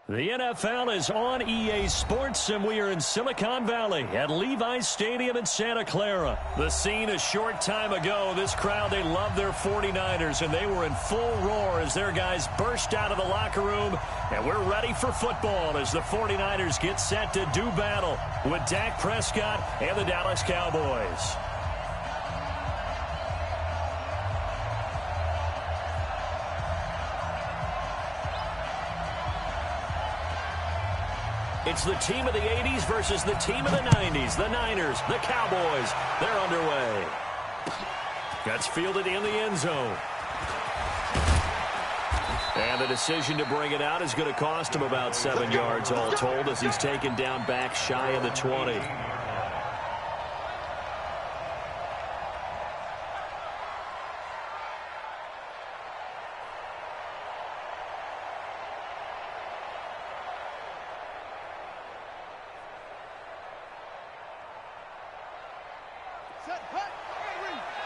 The NFL is on EA Sports, and we are in Silicon Valley at Levi's Stadium in Santa Clara. The scene a short time ago. This crowd, they love their 49ers, and they were in full roar as their guys burst out of the locker room. And we're ready for football as the 49ers get set to do battle with Dak Prescott and the Dallas Cowboys. It's the team of the 80s versus the team of the 90s. The Niners, the Cowboys, they're underway. Gets fielded in the end zone. And the decision to bring it out is going to cost him about 7 yards all told as he's taken down back shy of the 20.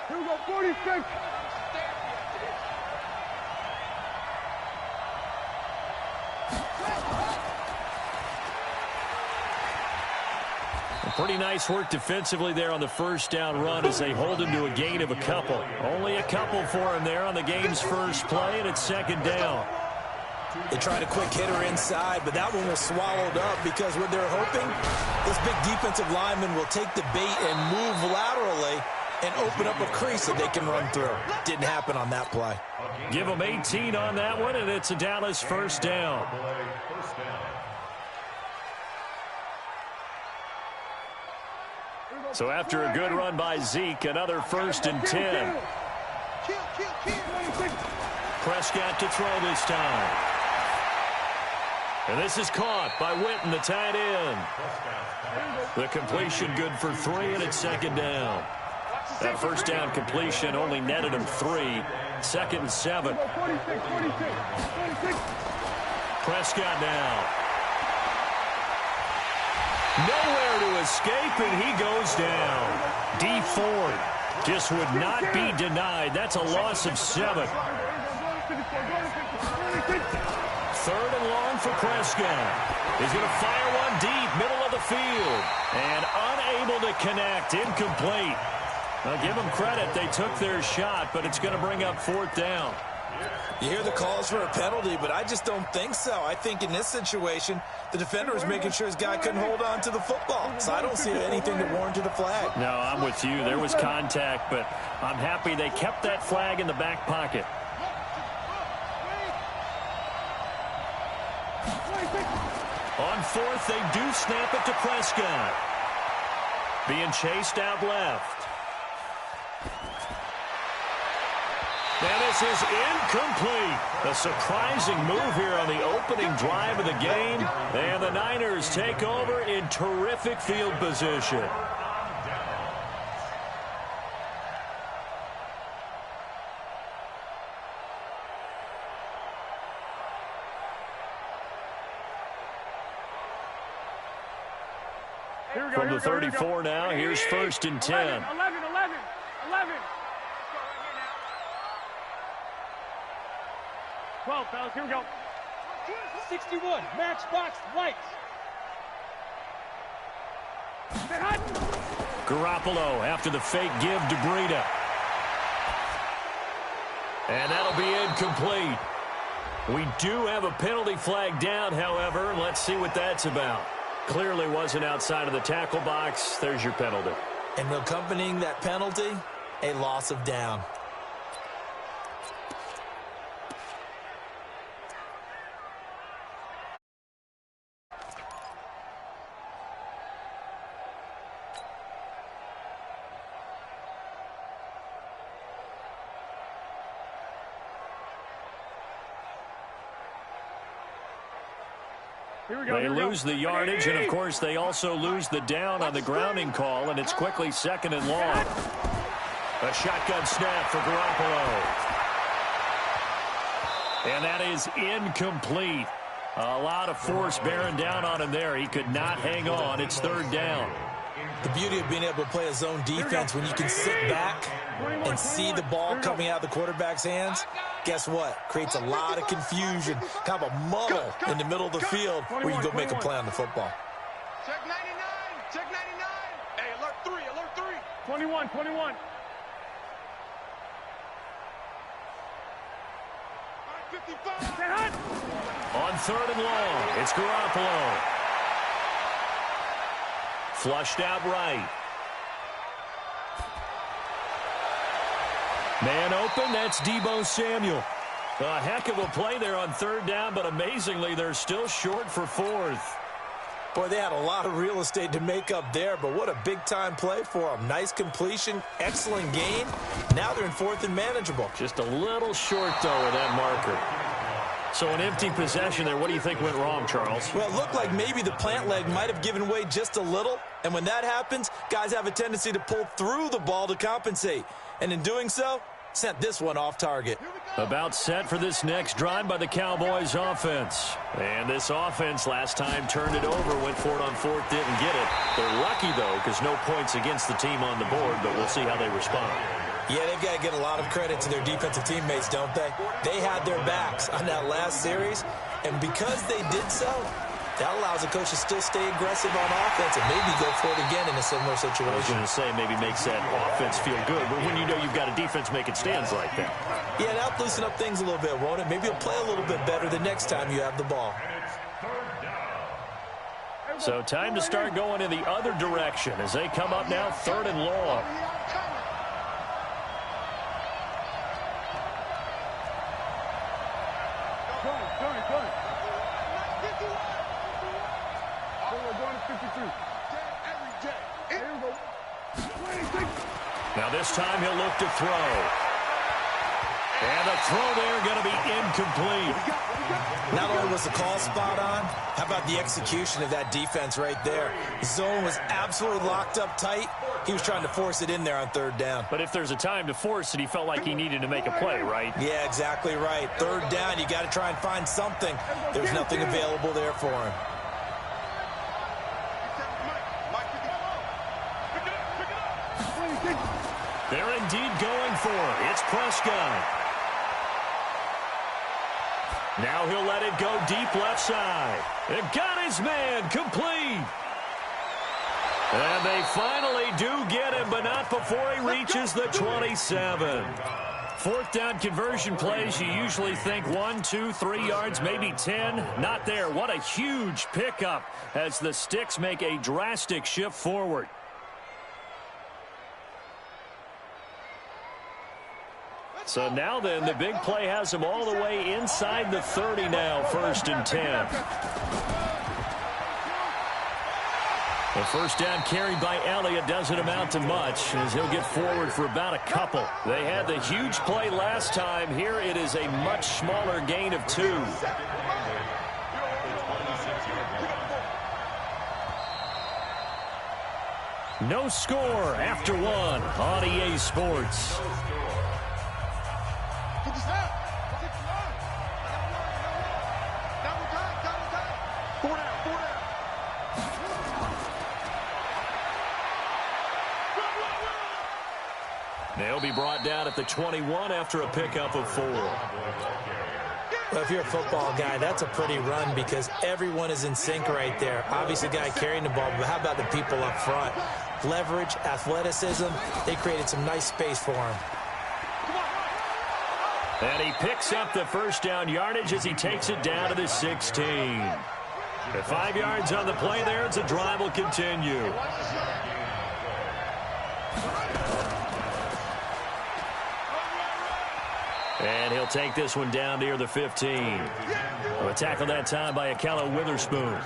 Here we go, 46. Pretty nice work defensively there on the first down run as they hold him to a gain of a couple. Only a couple for him there on the game's first play, and it's second down. They tried a quick hitter inside, but that one was swallowed up because what they're hoping, this big defensive lineman will take the bait and move laterally and open up a crease that they can run through. Didn't happen on that play. Give them 18 on that one, and it's a Dallas first down. So after a good run by Zeke, another 1st and 10. Prescott to throw this time. And this is caught by Witten, the tight end. The completion good for 3, and it's second down. That first down completion only netted him 3. 2nd and 7. Prescott now. Nowhere to escape, and he goes down. D Ford just would not be denied. That's a loss of 7. 3rd and long for Prescott. He's going to fire one deep, middle of the field. And unable to connect, incomplete. Now give them credit, they took their shot, but it's going to bring up 4th down. You hear the calls for a penalty, but I just don't think so. I think in this situation, the defender was making sure his guy couldn't hold on to the football. So I don't see anything that warranted a flag. No, I'm with you. There was contact, but I'm happy they kept that flag in the back pocket. On 4th, they do snap it to Prescott. Being chased out left. And this is incomplete. A surprising move here on the opening drive of the game. And the Niners take over in terrific field position. From the 34 now, here's 1st and 10. 11. 12, fellas, here we go. 61, matchbox lights. Garoppolo after the fake give to Breida. And that'll be incomplete. We do have a penalty flag down, however, and let's see what that's about. Clearly wasn't outside of the tackle box. There's your penalty. And accompanying that penalty, a loss of down. They lose the yardage, and, of course, they also lose the down on the grounding call, and it's quickly 2nd and long. A shotgun snap for Garoppolo. And that is incomplete. A lot of force bearing down on him there. He could not hang on. It's 3rd down. The beauty of being able to play a zone defense when you can sit back and see the ball coming out of the quarterback's hands, guess what? Creates a lot of confusion, kind of a muddle in the middle of the field where you can go make a play on the football. Check 99. Check 99. Hey, alert 3. Alert 3. 21. 21. 55. On 3rd and long, it's Garoppolo. Flushed out right. Man open, that's Deebo Samuel. A heck of a play there on 3rd down, but amazingly, they're still short for 4th. Boy, they had a lot of real estate to make up there, but what a big-time play for them. Nice completion, excellent gain. Now they're in 4th and manageable. Just a little short, though, of that marker. So an empty possession there. What do you think went wrong, Charles? Well, it looked like maybe the plant leg might have given way just a little, and when that happens, guys have a tendency to pull through the ball to compensate. And in doing so, sent this one off target. About set for this next drive by the Cowboys offense. And this offense last time turned it over, went for it on 4th, didn't get it. They're lucky, though, because no points against the team on the board, but we'll see how they respond. Yeah, they've got to get a lot of credit to their defensive teammates, don't they? They had their backs on that last series, and because they did so, that allows the coach to still stay aggressive on offense and maybe go for it again in a similar situation. I was going to say maybe makes that offense feel good, but when you know you've got a defense making stands like that. Yeah, that'll loosen up things a little bit, won't it? Maybe you'll play a little bit better the next time you have the ball. So time to start going in the other direction as they come up now 3rd and long. Now this time he'll look to throw. And the throw there going to be incomplete. Not only was the call spot on, how about the execution of that defense right there? The zone was absolutely locked up tight. He was trying to force it in there on 3rd down. But if there's a time to force it, he felt like he needed to make a play, right? Yeah, exactly right. 3rd down, you got to try and find something. There's nothing available there for him. They're indeed going for it. It's Prescott. Now he'll let it go deep left side. And got his man complete. And they finally do get him, but not before he reaches the 27. 4th down conversion plays, you usually think 1, 2, 3 yards, maybe 10. Not there. What a huge pickup as the Sticks make a drastic shift forward. So now then, the big play has him all the way inside the 30 now, 1st and 10. The 1st down carried by Elliott doesn't amount to much as he'll get forward for about a couple. They had the huge play last time. Here it is a much smaller gain of 2. No score after 1 on EA Sports. They'll be brought down at the 21 after a pickup of 4. Well, if you're a football guy, that's a pretty run because everyone is in sync right there. Obviously, the guy carrying the ball, but how about the people up front? Leverage, athleticism, they created some nice space for him. And he picks up the 1st down yardage as he takes it down to the 16. The 5 yards on the play there as the drive will continue. And he'll take this one down near the 15. A tackle that time by Akello Witherspoon.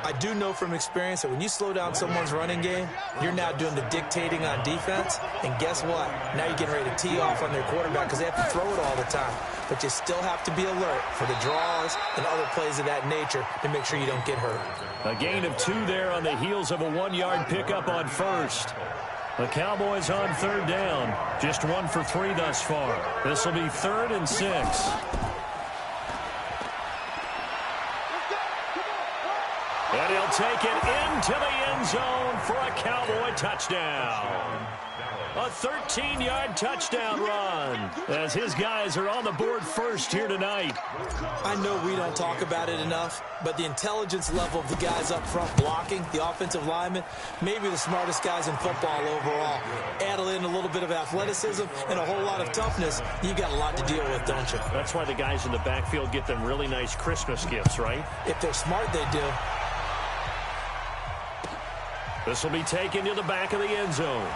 I do know from experience that when you slow down someone's running game, you're now doing the dictating on defense. And guess what? Now you're getting ready to tee off on their quarterback because they have to throw it all the time. But you still have to be alert for the draws and other plays of that nature to make sure you don't get hurt. A gain of 2 there on the heels of a 1-yard pickup on 1st. The Cowboys on 3rd down. Just 1 for 3 thus far. This will be 3rd and 6. And he'll take it into the end zone for a Cowboy touchdown. A 13-yard touchdown run as his guys are on the board first here tonight. I know we don't talk about it enough, but the intelligence level of the guys up front blocking, the offensive linemen, maybe the smartest guys in football overall. Add in a little bit of athleticism and a whole lot of toughness, you got a lot to deal with, don't you? That's why the guys in the backfield get them really nice Christmas gifts, right? If they're smart, they do. This will be taken to the back of the end zone.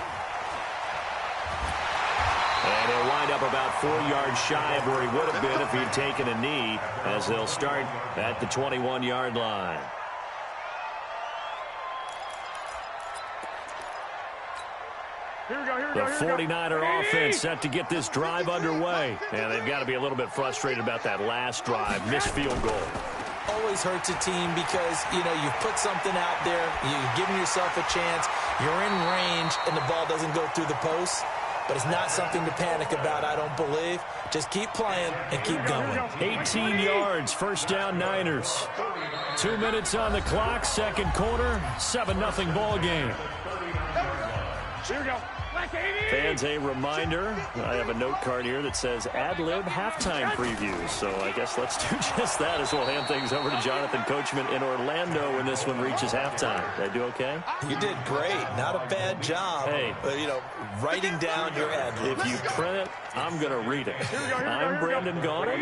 And he'll wind up about 4 yards shy of where he would have been if he'd taken a knee, as they'll start at the 21-yard line. The 49er offense set to get this drive underway. And they've got to be a little bit frustrated about that last drive, missed field goal. Always hurts a team because, you know, you've put something out there, you've given yourself a chance, you're in range, and the ball doesn't go through the post. But it's not something to panic about, I don't believe. Just keep playing and keep going. 18 yards, first down Niners. 2 minutes on the clock, second quarter, 7-0 ball game. Here we go. Fans, a reminder, I have a note card here that says ad-lib halftime previews. So I guess let's do just that as we'll hand things over to Jonathan Coachman in Orlando when this one reaches halftime. Did I do okay? You did great. Not a bad job. Hey. You know, writing down your ad-libs. If you print it, I'm going to read it. I'm Brandon Gaudin.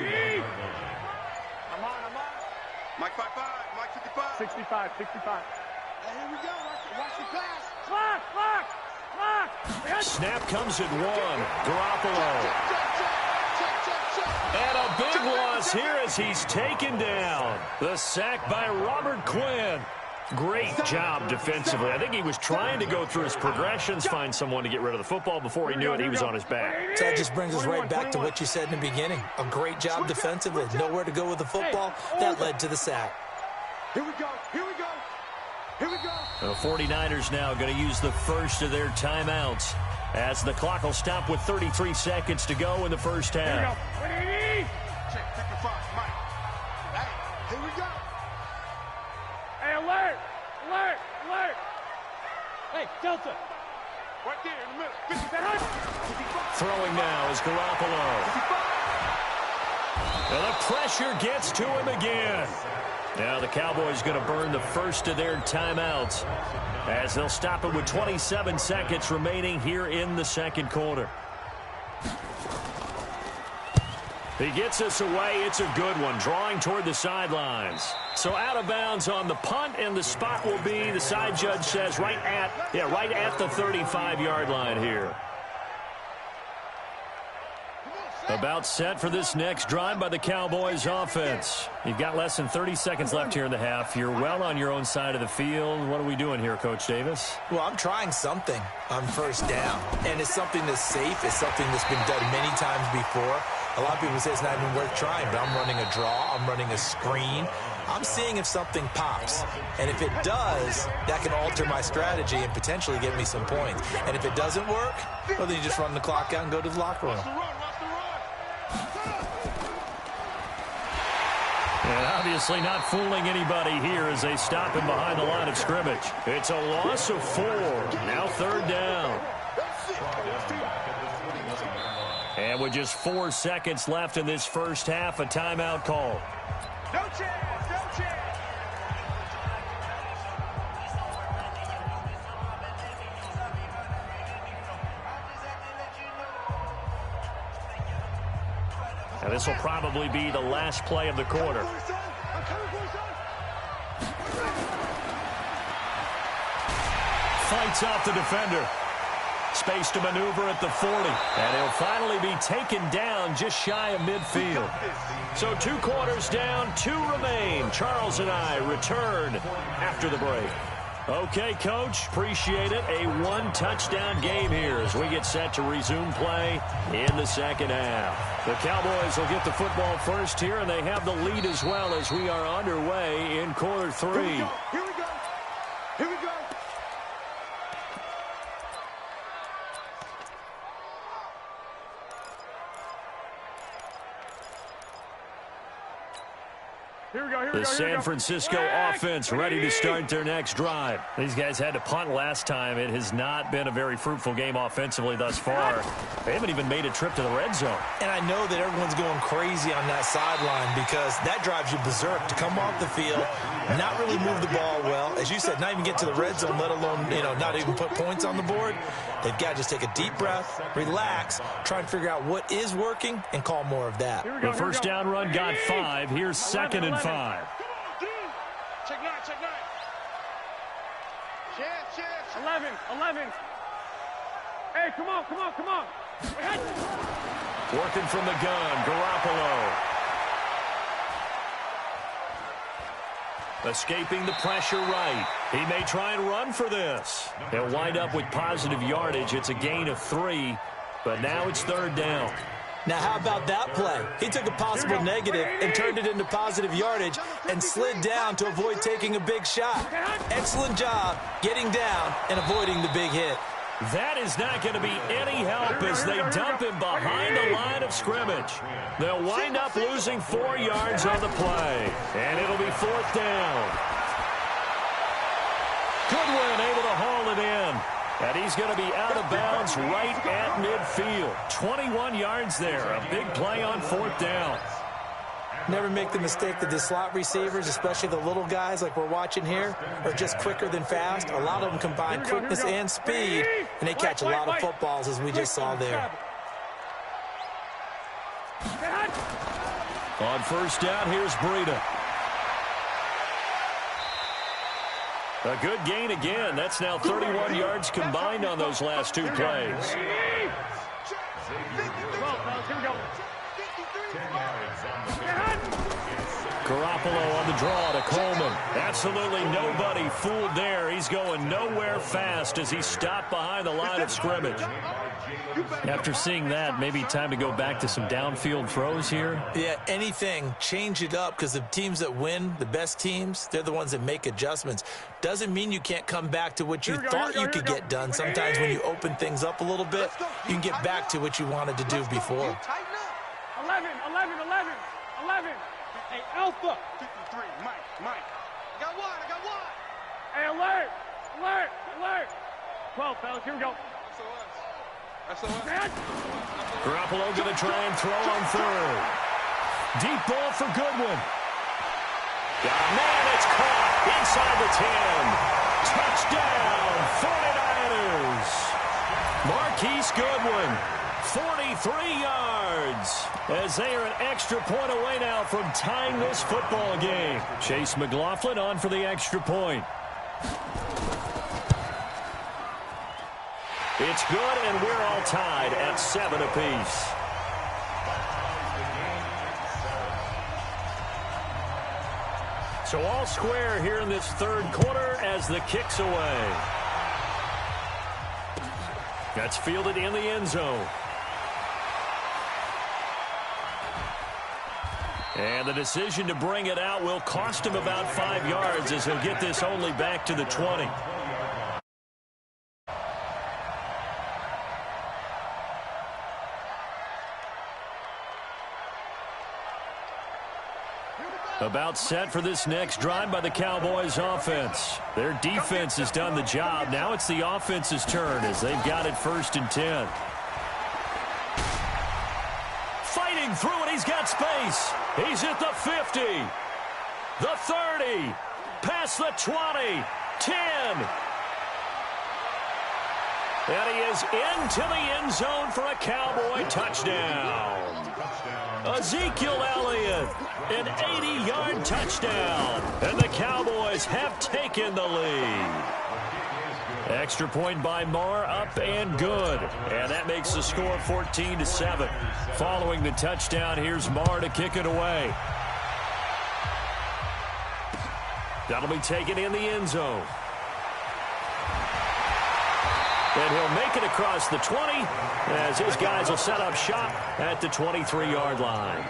I'm on. Mike 55, Mike 55. 65. Hey, here we go. Watch the pass. Clock. Snap comes at 1. Garoppolo. And a big loss here as he's taken down. The sack by Robert Quinn. Great job defensively. I think he was trying to go through his progressions, find someone to get rid of the football. Before he knew it, he was on his back. So that just brings us right back to what you said in the beginning. A great job defensively. Nowhere to go with the football. That led to the sack. Here we go. The 49ers now going to use the first of their timeouts as the clock will stop with 33 seconds to go in the first half. Check your fire, Mike. Hey, here we go. Hey, alert. Hey, Delta. Right there in the middle. 57. Throwing now is Garoppolo. 55. And the pressure gets to him again. Now the Cowboys going to burn the first of their timeouts as they'll stop it with 27 seconds remaining here in the second quarter. He gets us away. It's a good one, drawing toward the sidelines. So out of bounds on the punt, and the spot will be, the side judge says, right at the 35-yard line here. About set for this next drive by the Cowboys offense. You've got less than 30 seconds left here in the half. You're well on your own side of the field. What are we doing here, Coach Davis? Well, I'm trying something on first down, and it's something that's safe. It's something that's been done many times before. A lot of people say it's not even worth trying, but I'm running a draw. I'm running a screen. I'm seeing if something pops. And if it does, that can alter my strategy and potentially get me some points. And if it doesn't work, well, then you just run the clock out and go to the locker room. And obviously not fooling anybody here as they stop him behind the line of scrimmage. It's a loss of 4. Now third down. And with just 4 seconds left in this first half, a timeout call. No chance, no chance. And this will probably be the last play of the quarter. Fights off the defender. Space to maneuver at the 40. And he'll finally be taken down just shy of midfield. So 2 quarters down, 2 remain. Charles and I return after the break. Okay, Coach, appreciate it. A 1-touchdown game here as we get set to resume play in the second half. The Cowboys will get the football first here, and they have the lead as well as we are underway in quarter 3. Here we go. Here we go. The San Francisco offense ready to start their next drive. These guys had to punt last time. It has not been a very fruitful game offensively thus far. They haven't even made a trip to the red zone. And I know that everyone's going crazy on that sideline because that drives you berserk to come off the field, not really move the ball well. As you said, not even get to the red zone, let alone, not even put points on the board. They've got to just take a deep breath, relax, try and figure out what is working, and call more of that. The first down run got 5. Here's 2nd and 5. Check 9, check 9. Chance. 11. Hey, come on. Working from the gun, Garoppolo. Escaping the pressure right. He may try and run for this. He'll wind up with positive yardage. It's a gain of 3, but now it's 3rd down. Now, how about that play? He took a possible negative and turned it into positive yardage and slid down to avoid taking a big shot. Excellent job getting down and avoiding the big hit. That is not going to be any help as they dump him behind the line of scrimmage. They'll wind up losing 4 yards on the play, and it'll be 4th down. Goodwin able to haul it in. And he's going to be out of bounds right at midfield. 21 yards there. A big play on 4th down. Never make the mistake that the slot receivers, especially the little guys like we're watching here, are just quicker than fast. A lot of them combine quickness and speed, and they catch a lot of footballs, as we just saw there. On 1st down, here's Breida. A good gain again. That's now 31 yards combined on those last 2 plays. Garoppolo on the draw to Coleman. Absolutely nobody fooled there. He's going nowhere fast as he stopped behind the line of scrimmage. After seeing that, maybe time to go back to some downfield throws here. Yeah, anything. Change it up because the teams that win, the best teams, they're the ones that make adjustments. Doesn't mean you can't come back to what you thought you could get done. Sometimes when you open things up a little bit, you can get back to what you wanted to do before. 11. Hey, Alpha. 53, Mike. I got one. Hey, alert. 12, fellas, here we go. SOS. Garoppolo going to try and throw on 3rd. Deep ball for Goodwin. Man, it's caught inside the 10. Touchdown, 49ers. Marquise Goodwin, 43 yards. As they are an extra point away now from tying this football game. Chase McLaughlin on for the extra point. It's good, and we're all tied at 7 apiece. So all square here in this 3rd quarter as the kick's away. That's fielded in the end zone. And the decision to bring it out will cost him about 5 yards as he'll get this only back to the 20. About set for this next drive by the Cowboys offense. Their defense has done the job. Now it's the offense's turn as they've got it 1st and 10. Fighting through it, he's got space. He's at the 50, the 30, past the 20, 10. And he is into the end zone for a Cowboy touchdown. Ezekiel Elliott, an 80-yard touchdown. And the Cowboys have taken the lead. Extra point by Marr, up and good. And that makes the score 14-7. Following the touchdown, here's Marr to kick it away. That'll be taken in the end zone. And he'll make it across the 20 as his guys will set up shop at the 23-yard line.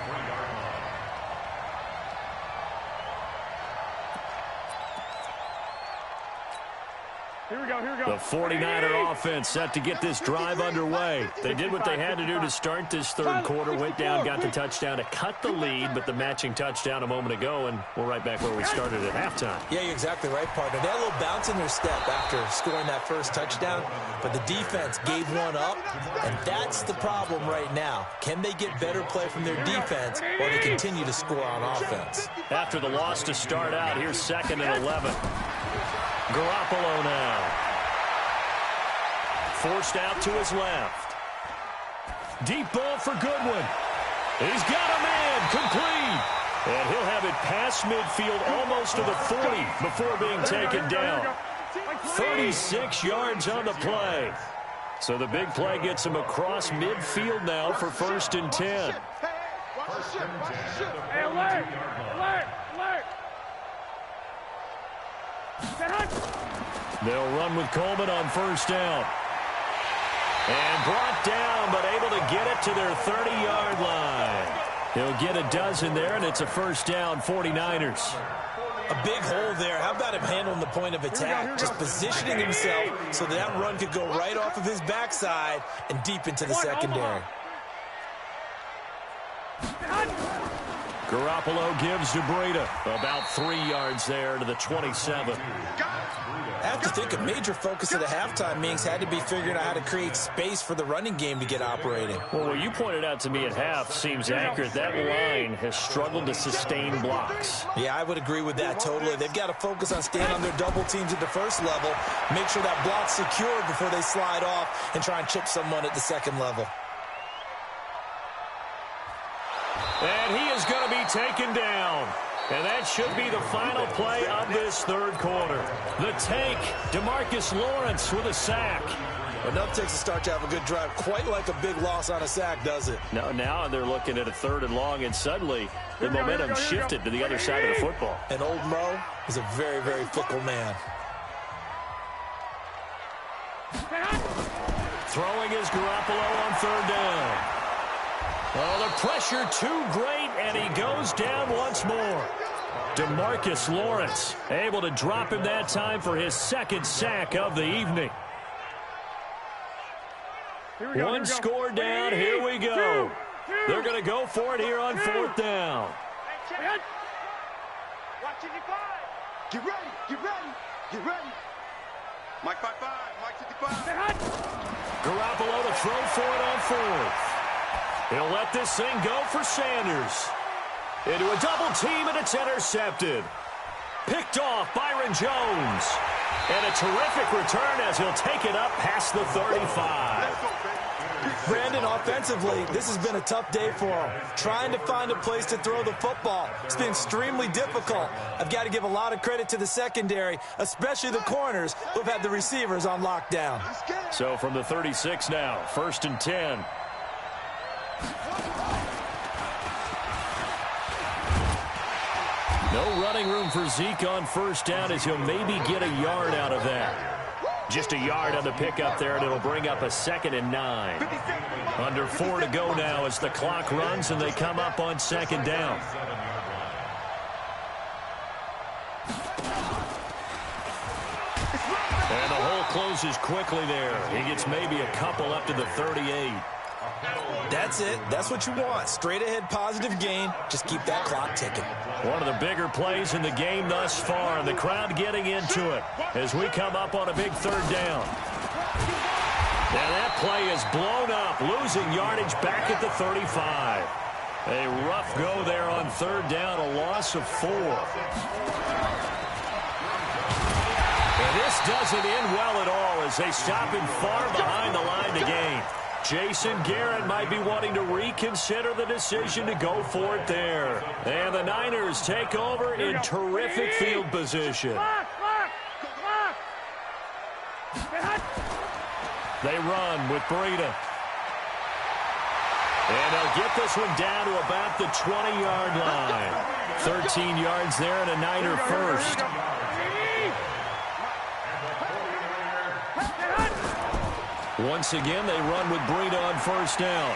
The 49er offense set to get this drive underway. They did what they had to do to start this third quarter, went down, got the touchdown to cut the lead, but the matching touchdown a moment ago, and we're right back where we started at halftime. Yeah, you're exactly right, partner. They had a little bounce in their step after scoring that first touchdown, but the defense gave one up, and that's the problem right now. Can they get better play from their defense or they continue to score on offense? After the loss to start out, here's 2nd and 11. Garoppolo now. Forced out to his left. Deep ball for Goodwin. He's got a man complete. And he'll have it past midfield almost to the 40 before being taken down. 36 yards on the play. So the big play gets him across midfield now for 1st and 10. Hey, alert! Alert! Alert! They'll run with Coleman on 1st down. And brought down, but able to get it to their 30-yard line. He'll get a dozen there, and it's a 1st down, 49ers. A big hole there. How about him handling the point of attack? Just positioning himself so that run could go right off of his backside and deep into the secondary. Garoppolo gives to Breida. About 3 yards there to the 27. I have to think a major focus of the halftime meetings had to be figuring out how to create space for the running game to get operating. Well, what you pointed out to me at half seems accurate. That line has struggled to sustain blocks. Yeah, I would agree with that totally. They've got to focus on staying on their double teams at the first level, make sure that block's secured before they slide off and try and chip someone at the second level. And he is going to be taken down. And that should be the final play of this third quarter. The take, DeMarcus Lawrence with a sack. Enough takes to start to have a good drive. Quite like a big loss on a sack, does it? Now they're looking at a 3rd and long, and suddenly the momentum shifted to the other side of the football. And old Mo is a very, very fickle man. Throwing is Garoppolo on 3rd down. Oh, the pressure too great, and he goes down once more. DeMarcus Lawrence able to drop him that time for his 2nd sack of the evening. One score down, here we go. They're going to go for it here on 4th down. Get ready, get ready, get ready. Mike 5-5, Mike 55. Garoppolo to throw for it on 4th. He'll let this thing go for Sanders. Into a double team, and it's intercepted. Picked off Byron Jones. And a terrific return as he'll take it up past the 35. Brandon, offensively, this has been a tough day for him. Trying to find a place to throw the football. It's been extremely difficult. I've got to give a lot of credit to the secondary, especially the corners who've had the receivers on lockdown. So from the 36 now, 1st and 10. No running room for Zeke on 1st down as he'll maybe get a yard out of that. Just a yard on the pickup there, and it'll bring up a 2nd and 9. Under 4 to go now as the clock runs and they come up on 2nd down. And the hole closes quickly there. He gets maybe a couple up to the 38. That's it. That's what you want. Straight ahead positive gain. Just keep that clock ticking. One of the bigger plays in the game thus far, and the crowd getting into it as we come up on a big 3rd down. And that play is blown up, losing yardage back at the 35. A rough go there on 3rd down, a loss of 4. And this doesn't end well at all as they stop him far behind the line to gain. Jason Garrett might be wanting to reconsider the decision to go for it there. And the Niners take over in terrific field position. They run with Breida. And they'll get this one down to about the 20-yard line. 13 yards there and a Niner 1st. Once again, they run with Breida on 1st down.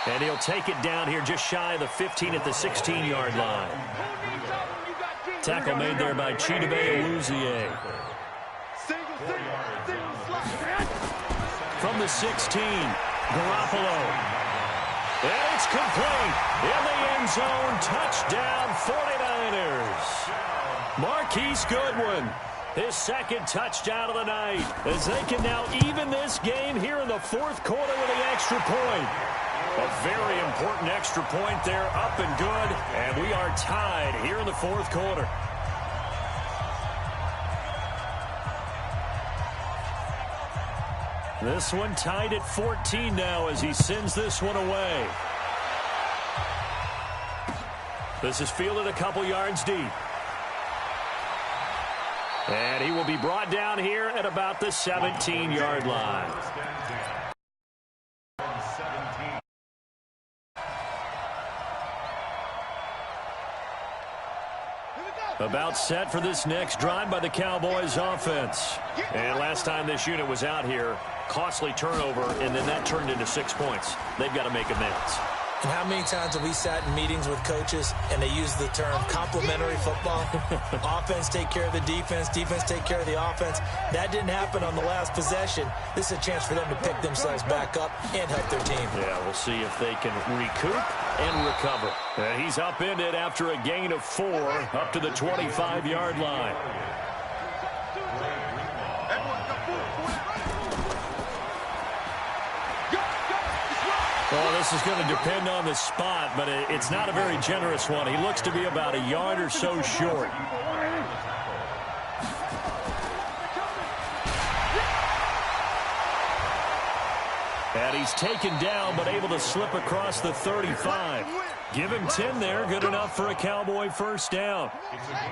And he'll take it down here just shy of the 15 at the 16-yard line. Tackle made there by Chidobe Awuzie. From the 16, Garoppolo. And it's complete. In the end zone, touchdown 49ers. Marquise Goodwin, his second touchdown of the night, as they can now even this game here in the fourth quarter with the extra point. A very important extra point there, up and good, and we are tied here in the fourth quarter. This one tied at 14 now as he sends this one away. This is fielded a couple yards deep. And he will be brought down here at about the 17-yard line. About set for this next drive by the Cowboys offense. And last time this unit was out here, costly turnover, and then that turned into 6 points. They've got to make amends. And how many times have we sat in meetings with coaches and they use the term complementary football? Offense take care of the defense, defense take care of the offense. That didn't happen on the last possession. This is a chance for them to pick themselves back up and help their team. Yeah, we'll see if they can recoup and recover. And he's upended after a gain of 4 up to the 25-yard line. Well, this is going to depend on the spot, but it's not a very generous one. He looks to be about a yard or so short. And he's taken down, but able to slip across the 35. Give him 10 there, good enough for a Cowboy first down.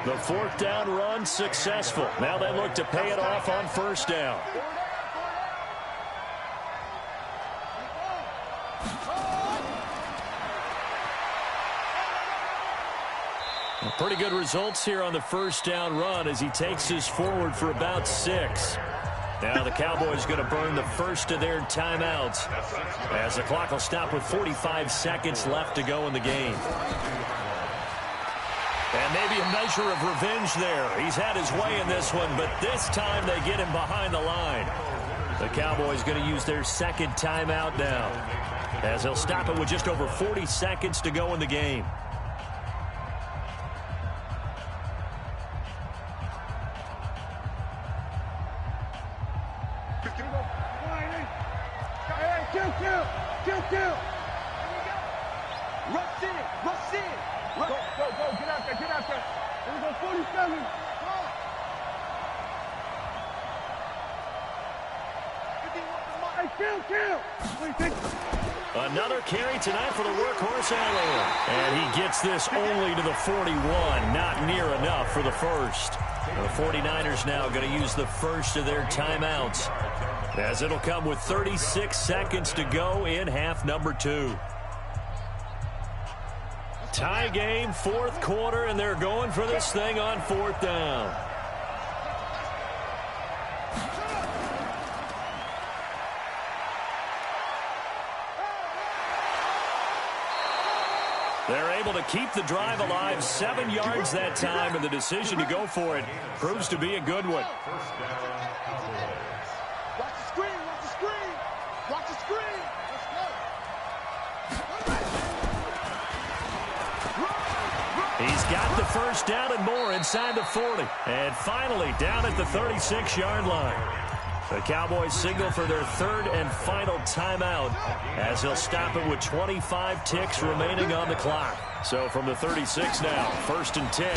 The fourth down run successful. Now they look to pay it off on first down. Pretty good results here on the first down run as he takes us forward for about 6. Now the Cowboys going to burn the first of their timeouts as the clock will stop with 45 seconds left to go in the game. And maybe a measure of revenge there. He's had his way in this one, but this time they get him behind the line. The Cowboys going to use their second timeout now as they'll stop it with just over 40 seconds to go in the game. Another carry tonight for the workhorse Elliott. And he gets this only to the 41. Not near enough for the first. The 49ers now going to use the first of their timeouts, as it'll come with 36 seconds to go in half number 2. Tie game, fourth quarter, and they're going for this thing on fourth down. They're able to keep the drive alive, 7 yards that time, and the decision to go for it proves to be a good one. Watch the screen, watch the screen, watch the screen. He's got the first down and more inside the 40. And finally down at the 36-yard line. The Cowboys signal for their third and final timeout as he'll stop it with 25 ticks remaining on the clock. So from the 36 now, first and 10.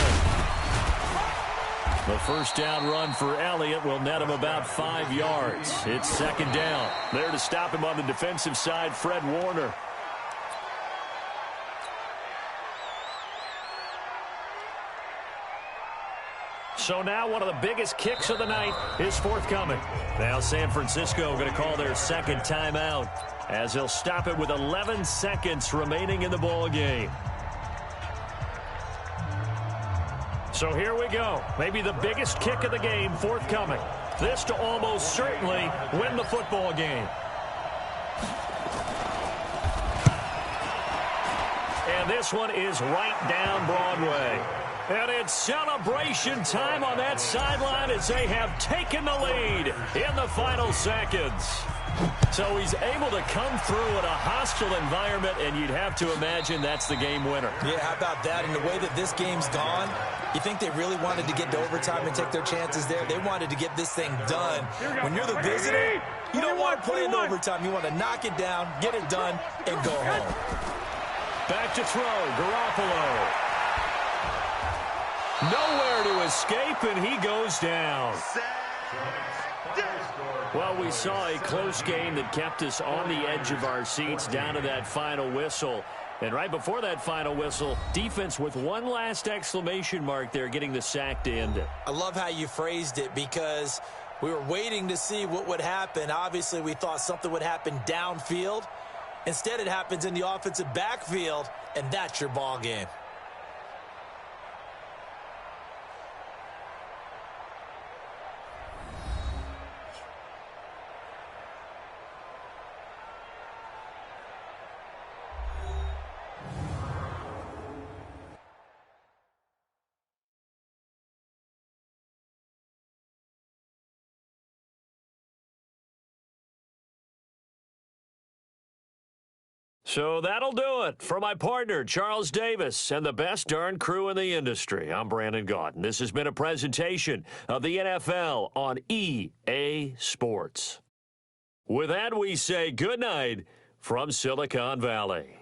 The first down run for Elliott will net him about 5 yards. It's second down. There to stop him on the defensive side, Fred Warner. So now one of the biggest kicks of the night is forthcoming. Now San Francisco going to call their second timeout as they'll stop it with 11 seconds remaining in the ball game. So here we go. Maybe the biggest kick of the game forthcoming. This to almost certainly win the football game. And this one is right down Broadway. And it's celebration time on that sideline as they have taken the lead in the final seconds. So he's able to come through in a hostile environment, and you'd have to imagine that's the game winner. Yeah, how about that? And the way that this game's gone, you think they really wanted to get to overtime and take their chances there? They wanted to get this thing done. When you're the visitor, you don't want to play in overtime. You want to knock it down, get it done, and go home. Back to throw, Garoppolo. Nowhere to escape, and he goes down. Well, we saw a close game that kept us on the edge of our seats down to that final whistle. And right before that final whistle, defense with one last exclamation mark there, getting the sack to end it. I love how you phrased it because we were waiting to see what would happen. Obviously, we thought something would happen downfield. Instead, it happens in the offensive backfield, and that's your ball game. So that'll do it. For my partner, Charles Davis, and the best darn crew in the industry, I'm Brandon Gaudin. This has been a presentation of the NFL on EA Sports. With that, we say good night from Silicon Valley.